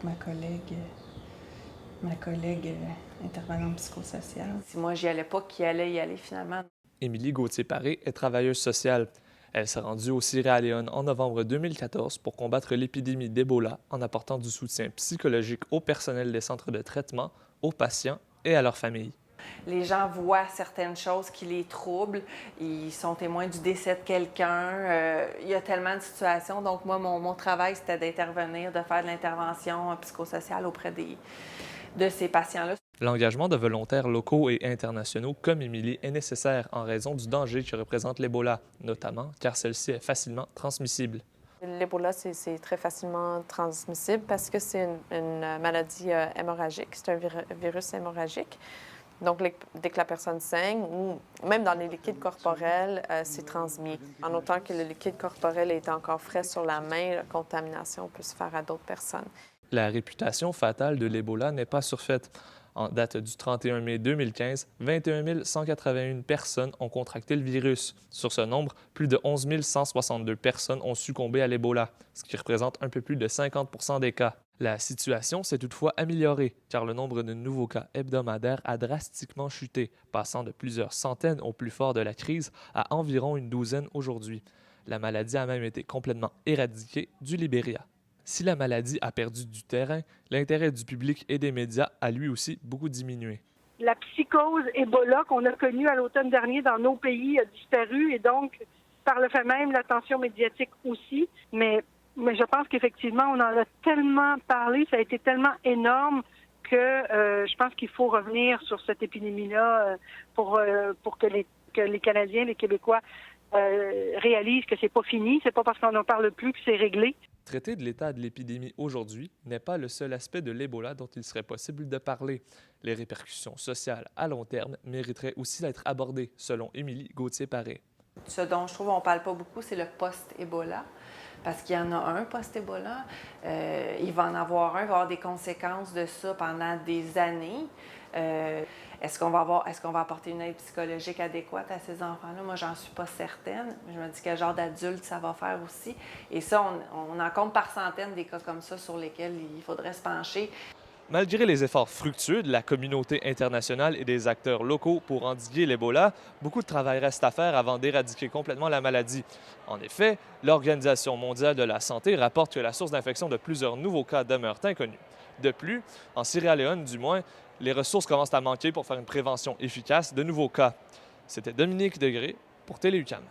ma collègue intervenante psychosociale. Si moi, j'y allais pas, qui allait y aller finalement? Émilie Gauthier-Paré est travailleuse sociale. Elle s'est rendue au Sierra Leone en novembre 2014 pour combattre l'épidémie d'Ebola en apportant du soutien psychologique au personnel des centres de traitement, aux patients et à leurs familles. Les gens voient certaines choses qui les troublent. Ils sont témoins du décès de quelqu'un. Il y a tellement de situations. Donc, moi, mon travail, c'était d'intervenir, de faire de l'intervention psychosociale auprès de ces patients-là. L'engagement de volontaires locaux et internationaux comme Émilie est nécessaire en raison du danger que représente l'Ebola, notamment car celle-ci est facilement transmissible. L'Ebola, c'est très facilement transmissible parce que c'est une maladie hémorragique, c'est un virus hémorragique. Donc, dès que la personne saigne ou même dans les liquides corporels, c'est transmis. En autant que le liquide corporel est encore frais sur la main, la contamination peut se faire à d'autres personnes. La réputation fatale de l'Ebola n'est pas surfaite. En date du 31 mai 2015, 21 181 personnes ont contracté le virus. Sur ce nombre, plus de 11 162 personnes ont succombé à l'Ebola, ce qui représente un peu plus de 50 des cas. La situation s'est toutefois améliorée, car le nombre de nouveaux cas hebdomadaires a drastiquement chuté, passant de plusieurs centaines au plus fort de la crise à environ une douzaine aujourd'hui. La maladie a même été complètement éradiquée du Libéria. Si la maladie a perdu du terrain, l'intérêt du public et des médias a lui aussi beaucoup diminué. La psychose Ebola qu'on a connue à l'automne dernier dans nos pays a disparu et donc, par le fait même, l'attention médiatique aussi. Mais je pense qu'effectivement, on en a tellement parlé, ça a été tellement énorme que je pense qu'il faut revenir sur cette épidémie-là pour que les Canadiens, les Québécois réalisent que c'est pas fini, c'est pas parce qu'on n'en parle plus que c'est réglé. Traiter de l'état de l'épidémie aujourd'hui n'est pas le seul aspect de l'Ebola dont il serait possible de parler. Les répercussions sociales à long terme mériteraient aussi d'être abordées, selon Émilie Gauthier-Paré. Ce dont je trouve qu'on ne parle pas beaucoup, c'est le post-Ebola. Parce qu'il y en a un post-Ebola. Il va en avoir un, il va y avoir des conséquences de ça pendant des années. Est-ce qu'on va apporter une aide psychologique adéquate à ces enfants-là? Moi, j'en suis pas certaine. Je me dis quel genre d'adulte ça va faire aussi. Et ça, on en compte par centaines des cas comme ça sur lesquels il faudrait se pencher. Malgré les efforts fructueux de la communauté internationale et des acteurs locaux pour endiguer l'Ebola, beaucoup de travail reste à faire avant d'éradiquer complètement la maladie. En effet, l'Organisation mondiale de la santé rapporte que la source d'infection de plusieurs nouveaux cas demeure inconnue. De plus, en Sierra Leone du moins, les ressources commencent à manquer pour faire une prévention efficace de nouveaux cas. C'était Dominique Degré pour Télé-UQAM.